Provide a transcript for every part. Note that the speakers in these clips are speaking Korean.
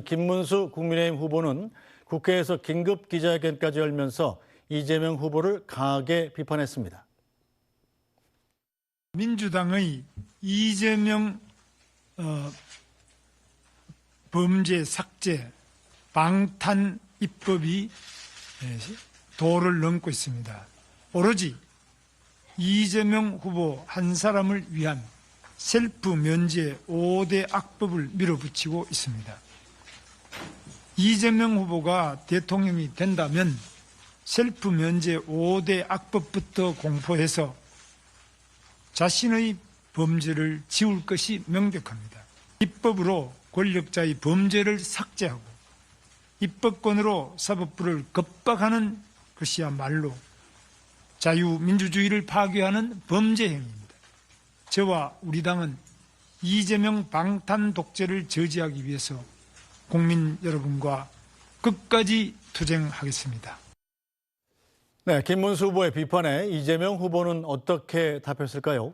김문수 국민의힘 후보는 국회에서 긴급 기자회견까지 열면서 이재명 후보를 강하게 비판했습니다. 민주당의 이재명 범죄 삭제 방탄 입법이 도를 넘고 있습니다. 오로지 이재명 후보 한 사람을 위한 셀프 면제 5대 악법을 밀어붙이고 있습니다. 이재명 후보가 대통령이 된다면 셀프 면제 5대 악법부터 공포해서 자신의 범죄를 지울 것이 명백합니다. 입법으로 권력자의 범죄를 삭제하고 입법권으로 사법부를 겁박하는 것이야말로 자유민주주의를 파괴하는 범죄 행위입니다. 저와 우리 당은 이재명 방탄 독재를 저지하기 위해서 국민 여러분과 끝까지 투쟁하겠습니다. 네, 김문수 후보의 비판에 이재명 후보는 어떻게 답했을까요?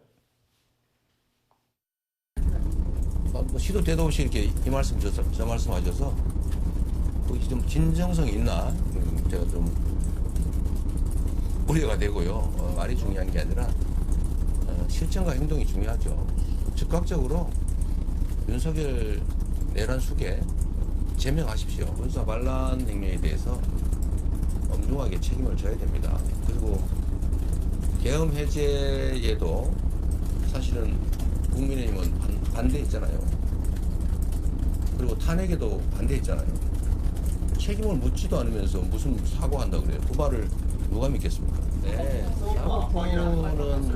시도 때도 없이 이렇게 이 말씀 저 말씀 하셔서 좀 진정성이 있나 제가 좀 우려가 되고요. 말이 중요한 게 아니라 실천과 행동이 중요하죠. 즉각적으로 윤석열 내란 수계 제명하십시오. 군사 반란 행위에 대해서 엄중하게 책임을 져야 됩니다. 그리고 계엄 해제에도 사실은 국민의힘은 반대했잖아요. 그리고 탄핵에도 반대했잖아요. 책임을 묻지도 않으면서 무슨 사과한다고 그래요. 그 말을 누가 믿겠습니까? 네, 사법부는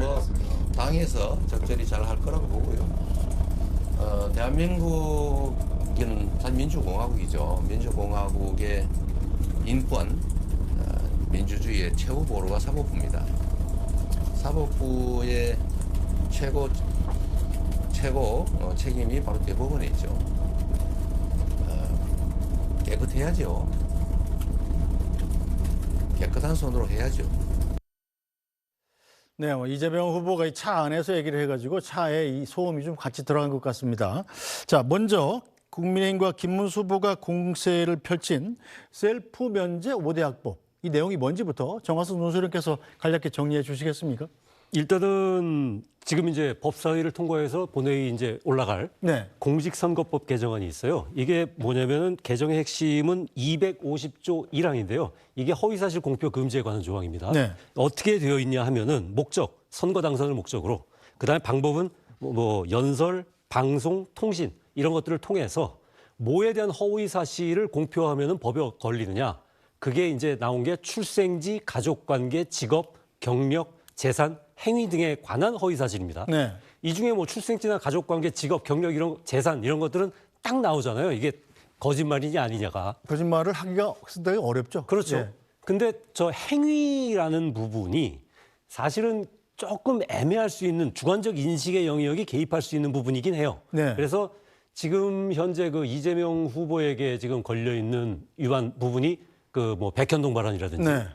당에서 적절히 잘 할 거라고 보고요. 대한민국은 민주공화국이죠. 민주공화국의 인권, 민주주의의 최고 보루가 사법부입니다. 사법부의 최고 책임이 바로 대법원에 있죠. 깨끗해야죠. 깨끗한 손으로 해야죠. 네, 이재명 후보가 이 차 안에서 얘기를 해가지고 차에 이 소음이 좀 같이 들어간 것 같습니다. 자, 먼저 국민의힘과 김문수 후보가 공세를 펼친 셀프 면제 5대 악법. 이 내용이 뭔지부터 정화선 논설위원께서 간략히 정리해 주시겠습니까? 일단은 지금 이제 법사위를 통과해서 본회의 이제 올라갈 네. 공직선거법 개정안이 있어요. 이게 뭐냐면은 개정의 핵심은 250조 1항인데요. 이게 허위사실 공표 금지에 관한 조항입니다. 네. 어떻게 되어 있냐 하면은 목적, 선거 당선을 목적으로, 그다음에 방법은 연설, 방송, 통신 이런 것들을 통해서 뭐에 대한 허위사실을 공표하면은 법에 걸리느냐. 그게 이제 나온 게 출생지, 가족관계, 직업, 경력, 재산, 행위 등에 관한 허위사실입니다. 네. 이 중에 출생지나 가족관계, 직업, 경력, 이런 재산 이런 것들은 딱 나오잖아요. 이게 거짓말이냐 아니냐가. 거짓말을 하기가 상당히 어렵죠. 그렇죠. 네. 근데 저 행위라는 부분이 사실은 조금 애매할 수 있는 주관적 인식의 영역이 개입할 수 있는 부분이긴 해요. 네. 그래서 지금 현재 그 이재명 후보에게 지금 걸려 있는 위반 부분이 백현동 발언이라든지 네.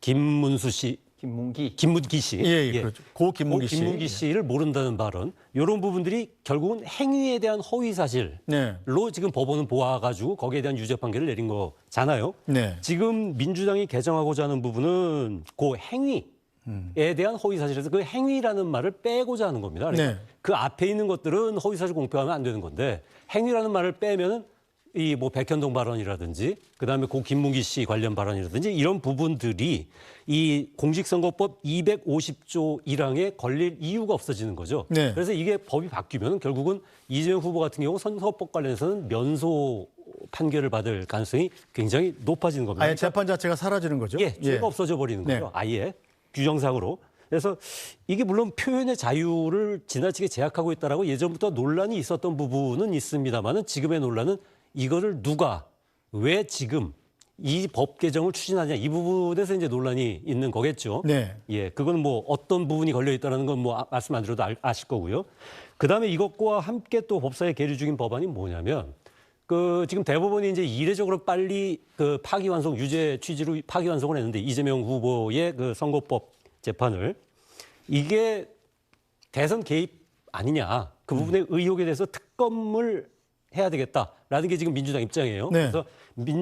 김문수 씨, 김문기 씨, 그렇죠. 고 김문기 씨. 김문기 씨를 모른다는 발언, 이런 부분들이 결국은 행위에 대한 허위 사실로 네. 지금 법원은 보아가지고 거기에 대한 유죄 판결을 내린 거잖아요. 네. 지금 민주당이 개정하고자 하는 부분은 그 행위에 대한 허위 사실에서 그 행위라는 말을 빼고자 하는 겁니다. 그러니까 네. 그 앞에 있는 것들은 허위 사실 공표하면 안 되는 건데 행위라는 말을 빼면은 이 백현동 발언이라든지 그다음에 고 김문기 씨 관련 발언이라든지 이런 부분들이 이 공직선거법 250조 1항에 걸릴 이유가 없어지는 거죠. 네. 그래서 이게 법이 바뀌면 결국은 이재명 후보 같은 경우 선거법 관련해서는 면소 판결을 받을 가능성이 굉장히 높아지는 겁니다. 아예 재판 자체가 사라지는 거죠? 예, 죄가 없어져 버리는 거죠. 네. 아예 규정상으로. 그래서 이게 물론 표현의 자유를 지나치게 제약하고 있다라고 예전부터 논란이 있었던 부분은 있습니다만은 지금의 논란은 이거를 누가 왜 지금 이 법 개정을 추진하냐 이 부분에서 이제 논란이 있는 거겠죠. 네. 예, 그건 어떤 부분이 걸려 있다는 건 말씀 안 드려도 아실 거고요. 그다음에 이것과 함께 또 법사위에 계류 중인 법안이 뭐냐면 지금 대법원이 이제 이례적으로 빨리 파기환송 유죄 취지로 파기환송을 했는데 이재명 후보의 선거법 재판을 이게 대선 개입 아니냐 그 부분의 의혹에 대해서 특검을 해야 되겠다라는 게 지금 민주당 입장이에요. 네. 그래서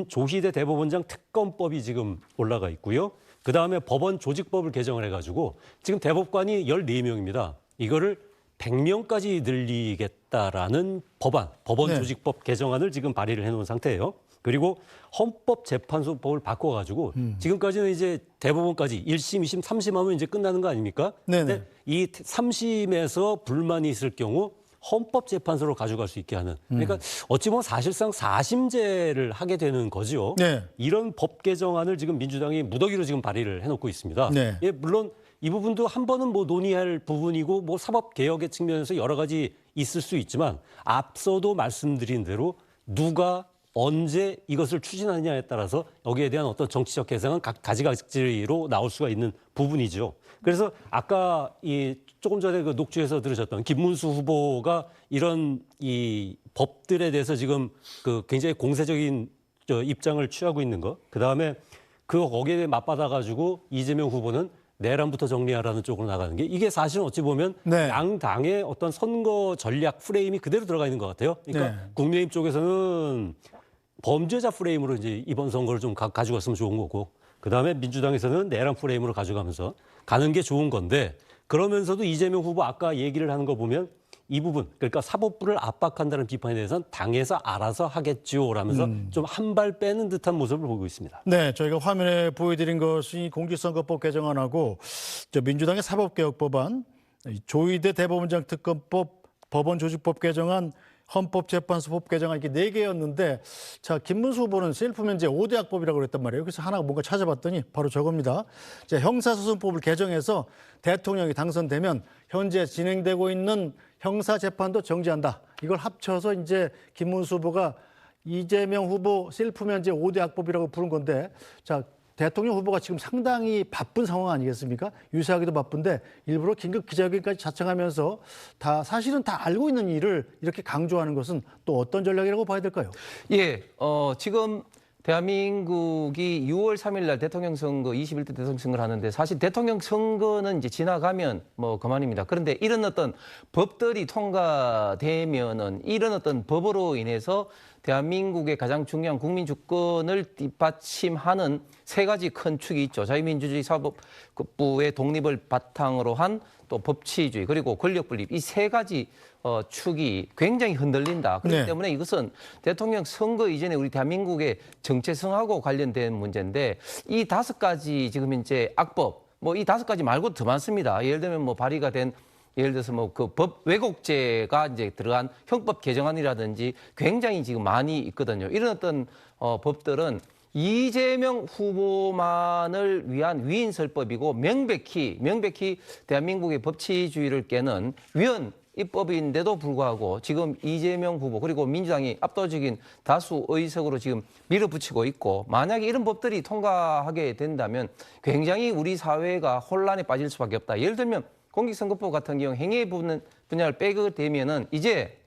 조희대 대법원장 특검법이 지금 올라가 있고요. 그다음에 법원 조직법을 개정을 해가지고 지금 대법관이 14명입니다. 이거를 100명까지 늘리겠다라는 법원 네. 조직법 개정안을 지금 발의를 해놓은 상태예요. 그리고 헌법재판소법을 바꿔가지고 지금까지는 이제 대법원까지 1심, 2심, 3심 하면 이제 끝나는 거 아닙니까? 네네. 근데 이 3심에서 불만이 있을 경우 헌법재판소로 가져갈 수 있게 하는, 그러니까 어찌 보면 사실상 4심제를 하게 되는 거죠. 네. 이런 법 개정안을 지금 민주당이 무더기로 지금 발의를 해놓고 있습니다. 네. 예, 물론 이 부분도 한 번은 뭐 논의할 부분이고 뭐 사법 개혁의 측면에서 여러 가지 있을 수 있지만 앞서도 말씀드린 대로 누가 언제 이것을 추진하느냐에 따라서 여기에 대한 어떤 정치적 해석은 가지가지로 나올 수가 있는 부분이죠. 그래서 아까 조금 전에 그 녹취에서 들으셨던 김문수 후보가 이런 이 법들에 대해서 지금 그 굉장히 공세적인 입장을 취하고 있는 거, 그 다음에 거기에 맞받아 가지고 이재명 후보는 내란부터 정리하라는 쪽으로 나가는 게, 이게 사실은 어찌 보면 네. 양 당의 어떤 선거 전략 프레임이 그대로 들어가 있는 것 같아요. 그러니까 네. 국민의힘 쪽에서는 범죄자 프레임으로 이제 이번 선거를 좀 가져갔으면 좋은 거고, 그 다음에 민주당에서는 내란 프레임으로 가져가면서 가는 게 좋은 건데, 그러면서도 이재명 후보 아까 얘기를 하는 거 보면 이 부분, 그러니까 사법부를 압박한다는 비판에 대해서는 당에서 알아서 하겠지요라면서 좀 한 발 빼는 듯한 모습을 보이고 있습니다. 네, 저희가 화면에 보여드린 것이 공직선거법 개정안하고 민주당의 사법개혁법안, 조희대 대법원장 특검법, 법원조직법 개정안, 헌법재판소법 개정안, 이게 4개였는데, 자, 김문수 후보는 셀프 면제 5대학법이라고 그랬단 말이에요. 그래서 하나 뭔가 찾아봤더니 바로 저겁니다. 자, 형사소송법을 개정해서 대통령이 당선되면 현재 진행되고 있는 형사재판도 정지한다. 이걸 합쳐서 이제 김문수 후보가 이재명 후보 셀프 면제 5대학법이라고 부른 건데, 자, 대통령 후보가 지금 상당히 바쁜 상황 아니겠습니까? 유세하기도 바쁜데 일부러 긴급 기자회견까지 자청하면서 사실은 다 알고 있는 일을 이렇게 강조하는 것은 또 어떤 전략이라고 봐야 될까요? 예, 지금 대한민국이 6월 3일 날 대통령 선거, 21대 대통령 선거를 하는데, 사실 대통령 선거는 이제 지나가면 뭐 그만입니다. 그런데 이런 어떤 법들이 통과되면은 이런 어떤 법으로 인해서 대한민국의 가장 중요한 국민 주권을 뒷받침하는 3가지 큰 축이 있죠. 자유민주주의 사법부의 독립을 바탕으로 한 또 법치주의, 그리고 권력 분립, 이 3가지 축이 굉장히 흔들린다. 그렇기 네. 때문에 이것은 대통령 선거 이전에 우리 대한민국의 정체성하고 관련된 문제인데, 이 5가지 지금 이제 악법, 뭐 이 5가지 말고도 더 많습니다. 예를 들면 뭐 발의가 된, 예를 들어서 뭐 그 법 왜곡죄가 이제 들어간 형법 개정안이라든지 굉장히 지금 많이 있거든요. 이런 어떤 법들은 이재명 후보만을 위한 위인설법이고 명백히 대한민국의 법치주의를 깨는 위헌 입법인데도 불구하고 지금 이재명 후보 그리고 민주당이 압도적인 다수 의석으로 지금 밀어붙이고 있고, 만약에 이런 법들이 통과하게 된다면 굉장히 우리 사회가 혼란에 빠질 수밖에 없다. 예를 들면 공직선거법 같은 경우 행위 분야를 빼게 되면은 이제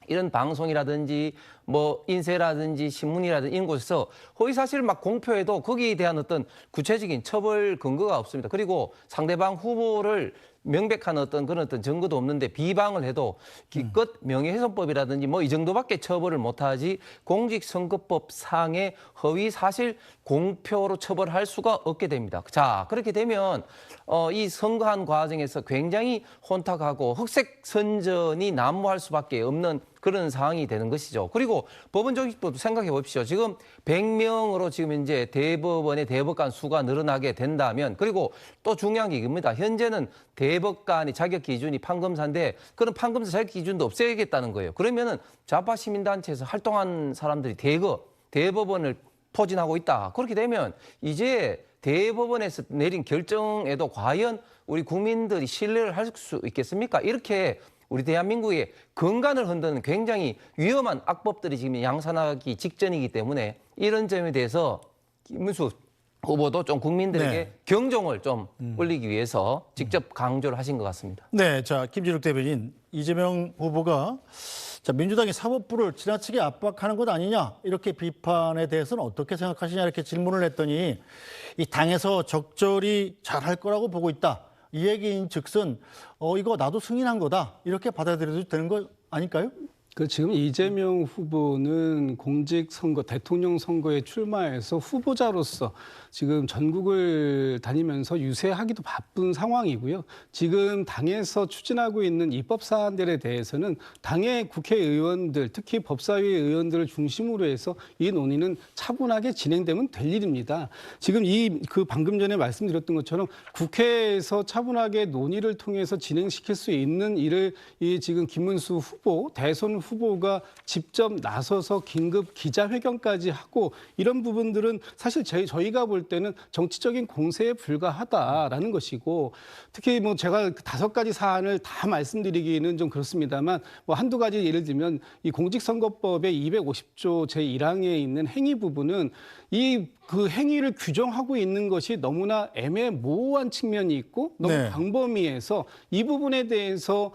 이런 방송이라든지 뭐 인쇄라든지 신문이라든지 이런 곳에서 허위사실을 막 공표해도 거기에 대한 어떤 구체적인 처벌 근거가 없습니다. 그리고 상대방 후보를 명백한 어떤 그런 어떤 증거도 없는데 비방을 해도 기껏 명예훼손법이라든지 뭐 이 정도밖에 처벌을 못하지 공직선거법 상의 허위사실 공표로 처벌할 수가 없게 됩니다. 자, 그렇게 되면 이 선거한 과정에서 굉장히 혼탁하고 흑색 선전이 난무할 수밖에 없는 그런 상황이 되는 것이죠. 그리고 법원조직법도 생각해 보십시오. 지금 100명으로 지금 이제 대법원의 대법관 수가 늘어나게 된다면, 그리고 또 중요한 게 이겁니다. 현재는 대법관의 자격 기준이 판검사인데 그런 판검사 자격 기준도 없애야겠다는 거예요. 그러면은 좌파 시민단체에서 활동한 사람들이 대법원을 포진하고 있다. 그렇게 되면 이제 대법원에서 내린 결정에도 과연 우리 국민들이 신뢰를 할 수 있겠습니까? 이렇게 우리 대한민국의 근간을 흔드는 굉장히 위험한 악법들이 지금 양산하기 직전이기 때문에 이런 점에 대해서 김문수 후보도 좀 국민들에게 네. 경종을 좀 울리기 위해서 직접 강조를 하신 것 같습니다. 네, 자, 김진욱 대변인, 이재명 후보가 자, 민주당이 사법부를 지나치게 압박하는 것 아니냐, 이렇게 비판에 대해서는 어떻게 생각하시냐 이렇게 질문을 했더니 이 당에서 적절히 잘할 거라고 보고 있다. 이 얘기인 즉슨 이거 나도 승인한 거다, 이렇게 받아들여도 되는 거 아닐까요? 그 지금 이재명 후보는 공직선거, 대통령 선거에 출마해서 후보자로서 지금 전국을 다니면서 유세하기도 바쁜 상황이고요. 지금 당에서 추진하고 있는 입법 사안들에 대해서는 당의 국회의원들, 특히 법사위 의원들을 중심으로 해서 이 논의는 차분하게 진행되면 될 일입니다. 지금 방금 전에 말씀드렸던 것처럼 국회에서 차분하게 논의를 통해서 진행시킬 수 있는 일을 지금 김문수 후보, 대선 후보가 직접 나서서 긴급 기자회견까지 하고 이런 부분들은 사실 저희가 볼 때는 정치적인 공세에 불과하다라는 것이고 특히 뭐 제가 5가지 사안을 다 말씀드리기는 좀 그렇습니다만 뭐 한두 가지 예를 들면 이 공직선거법의 250조 제1항에 있는 행위 부분은 그 행위를 규정하고 있는 것이 너무나 애매모호한 측면이 있고 너무 네. 광범위해서 이 부분에 대해서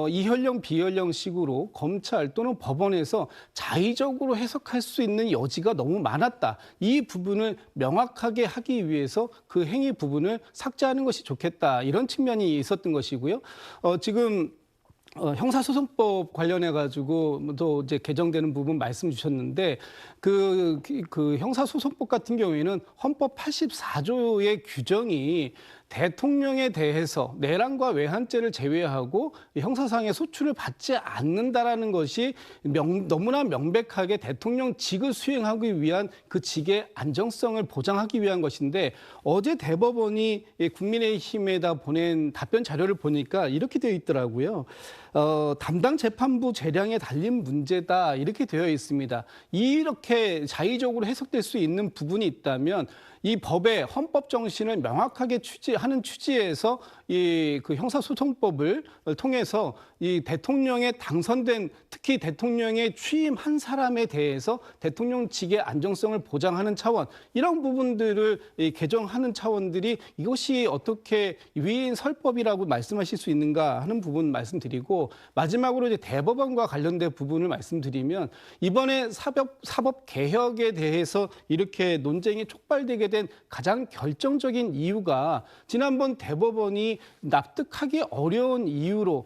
이현령 비현령식으로 검찰 또는 법원에서 자의적으로 해석할 수 있는 여지가 너무 많았다. 이 부분을 명확하게 하기 위해서 그 행위 부분을 삭제하는 것이 좋겠다. 이런 측면이 있었던 것이고요. 지금 형사소송법 관련해 가지고 또 이제 개정되는 부분 말씀 주셨는데 그 형사소송법 같은 경우에는 헌법 84조의 규정이 대통령에 대해서 내란과 외환죄를 제외하고 형사상의 소출을 받지 않는다라는 것이 너무나 명백하게 대통령직을 수행하기 위한 그 직의 안정성을 보장하기 위한 것인데 어제 대법원이 국민의힘에다 보낸 답변 자료를 보니까 이렇게 되어 있더라고요. 담당 재판부 재량에 달린 문제다 이렇게 되어 있습니다. 이렇게 자의적으로 해석될 수 있는 부분이 있다면 이 법의 헌법 정신을 명확하게 하는 취지에서 그 형사소송법을 통해서 이 대통령에 당선된 특히 대통령에 취임한 사람에 대해서 대통령직의 안정성을 보장하는 차원 이런 부분들을 개정하는 차원들이 이것이 어떻게 위인 설법이라고 말씀하실 수 있는가 하는 부분 말씀드리고 마지막으로 이제 대법원과 관련된 부분을 말씀드리면 이번에 사법 개혁에 대해서 이렇게 논쟁이 촉발되게 된 가장 결정적인 이유가 지난번 대법원이 납득하기 어려운 이유로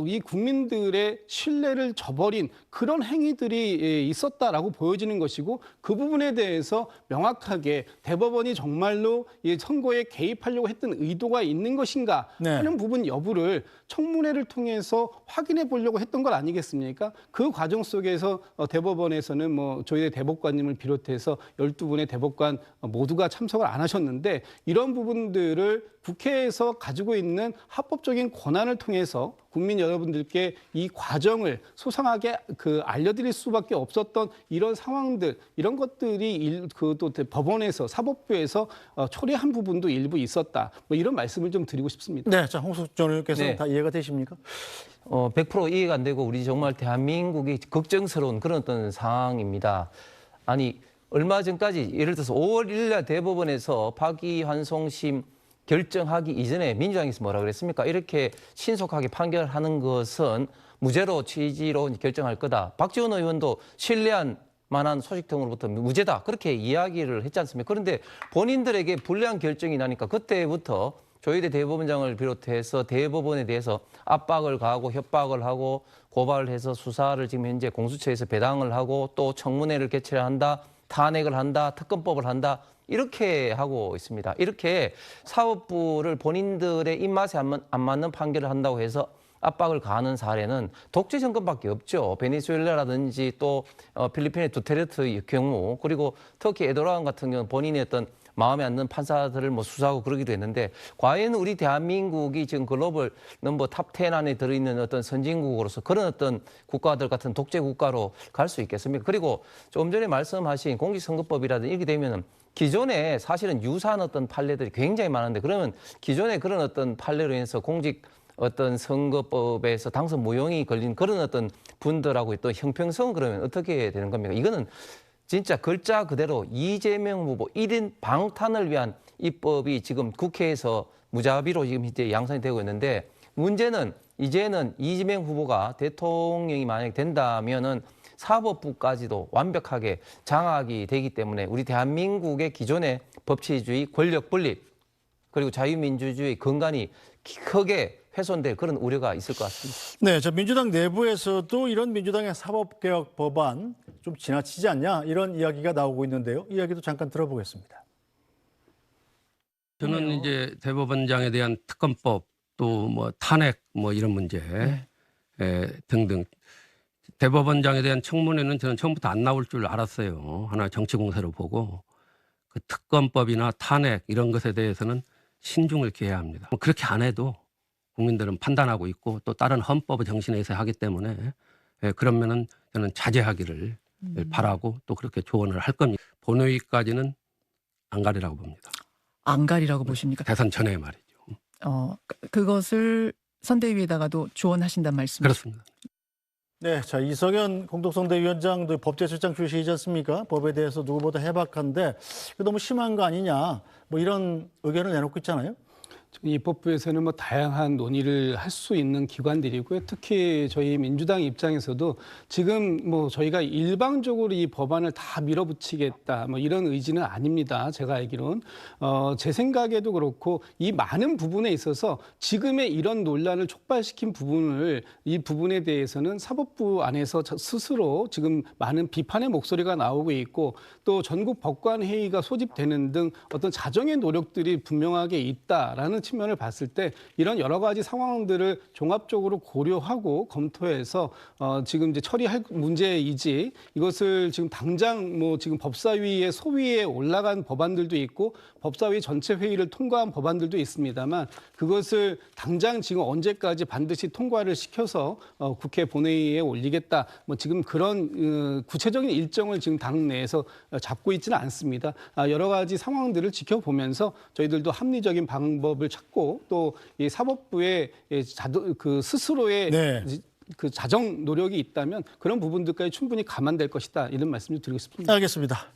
이 국민들의 신뢰를 저버린 그런 행위들이 있었다라고 보여지는 것이고 그 부분에 대해서 명확하게 대법원이 정말로 이 선거에 개입하려고 했던 의도가 있는 것인가 하는 부분 여부를 청문회를 통해서 확인해 보려고 했던 것 아니겠습니까? 그 과정 속에서 대법원에서는 뭐 저희 대법관님을 비롯해서 12분의 대법관 모두가 참석을 안 하셨는데 이런 부분들을 국회에서 가지고 있는 합법적인 권한을 통해서 국민 여러분들께 이 과정을 소상하게 알려드릴 수밖에 없었던 이런 상황들, 이런 것들이 또 법원에서 사법부에서 초래한 부분도 일부 있었다. 뭐 이런 말씀을 좀 드리고 싶습니다. 네, 자 홍석천 의원께서 네. 다 이해가 되십니까? 100% 이해가 안 되고 우리 정말 대한민국이 걱정스러운 그런 어떤 상황입니다. 아니 얼마 전까지 예를 들어서 5월 1일 날 대법원에서 파기환송심 결정하기 이전에 민주당에서 뭐라 그랬습니까? 이렇게 신속하게 판결하는 것은 무죄로 취지로 결정할 거다. 박지원 의원도 신뢰한 만한 소식통으로부터 무죄다. 그렇게 이야기를 했지 않습니까? 그런데 본인들에게 불리한 결정이 나니까 그때부터 조희대 대법원장을 비롯해서 대법원에 대해서 압박을 가하고 협박을 하고 고발을 해서 수사를 지금 현재 공수처에서 배당을 하고 또 청문회를 개최를 한다. 탄핵을 한다. 특검법을 한다. 이렇게 하고 있습니다. 이렇게 사법부를 본인들의 입맛에 안 맞는 판결을 한다고 해서 압박을 가하는 사례는 독재 정권밖에 없죠. 베네수엘라라든지 또 필리핀의 두테르테의 경우 그리고 터키 에도란 같은 경우는 본인의 어떤 마음에 안 드는 판사들을 뭐 수사하고 그러기도 했는데 과연 우리 대한민국이 지금 글로벌 넘버 탑10 안에 들어있는 어떤 선진국으로서 그런 어떤 국가들 같은 독재 국가로 갈 수 있겠습니까? 그리고 좀 전에 말씀하신 공직선거법이라든지 이렇게 되면은 기존에 사실은 유사한 어떤 판례들이 굉장히 많은데 그러면 기존에 그런 어떤 판례로 인해서 공직 어떤 선거법에서 당선 무용이 걸린 그런 어떤 분들하고 또 형평성은 그러면 어떻게 되는 겁니까? 이거는 진짜 글자 그대로 이재명 후보 1인 방탄을 위한 입법이 지금 국회에서 무자비로 지금 이제 양산이 되고 있는데 문제는 이제는 이재명 후보가 대통령이 만약 된다면은 사법부까지도 완벽하게 장악이 되기 때문에 우리 대한민국의 기존의 법치주의, 권력 분립 그리고 자유민주주의 근간이 크게 훼손될 그런 우려가 있을 것 같습니다. 네, 저 민주당 내부에서도 이런 민주당의 사법개혁 법안 좀 지나치지 않냐 이런 이야기가 나오고 있는데요. 이야기도 잠깐 들어보겠습니다. 저는 이제 대법원장에 대한 특검법 또 뭐 탄핵 뭐 이런 문제 등등 대법원장에 대한 청문회는 저는 처음부터 안 나올 줄 알았어요. 하나 정치 공세로 보고 그 특검법이나 탄핵 이런 것에 대해서는 신중을 기해야 합니다. 그렇게 안 해도 국민들은 판단하고 있고 또 다른 헌법 정신에서 하기 때문에 그러면은 저는 자제하기를 바라고 또 그렇게 조언을 할 겁니다. 본회의까지는 안 가리라고 봅니다. 안 가리라고 보십니까? 대선 전에 말이죠. 그것을 선대위에다가도 조언하신단 말씀이죠? 그렇습니다. 네, 자 이석연 공동선대위원장도 법제실장 출신이지 않습니까? 법에 대해서 누구보다 해박한데 너무 심한 거 아니냐 뭐 이런 의견을 내놓고 있잖아요. 입법부에서는 뭐 다양한 논의를 할 수 있는 기관들이고요. 특히 저희 민주당 입장에서도 지금 뭐 저희가 일방적으로 이 법안을 다 밀어붙이겠다 뭐 이런 의지는 아닙니다. 제가 알기로는 제 생각에도 그렇고 이 많은 부분에 있어서 지금의 이런 논란을 촉발시킨 부분을 이 부분에 대해서는 사법부 안에서 스스로 지금 많은 비판의 목소리가 나오고 있고 또 전국 법관 회의가 소집되는 등 어떤 자정의 노력들이 분명하게 있다라는 측면을 봤을 때 이런 여러 가지 상황들을 종합적으로 고려하고 검토해서 지금 이제 처리할 문제이지 이것을 지금 당장 뭐 지금 법사위의 소위에 올라간 법안들도 있고 법사위 전체 회의를 통과한 법안들도 있습니다만 그것을 당장 지금 언제까지 반드시 통과를 시켜서 국회 본회의에 올리겠다 뭐 지금 그런 구체적인 일정을 지금 당 내에서 잡고 있지는 않습니다. 여러 가지 상황들을 지켜보면서 저희들도 합리적인 방법을 찾고 또 이 사법부의 그 스스로의 네. 그 자정 노력이 있다면 그런 부분들까지 충분히 감안될 것이다 이런 말씀을 드리고 싶습니다. 알겠습니다.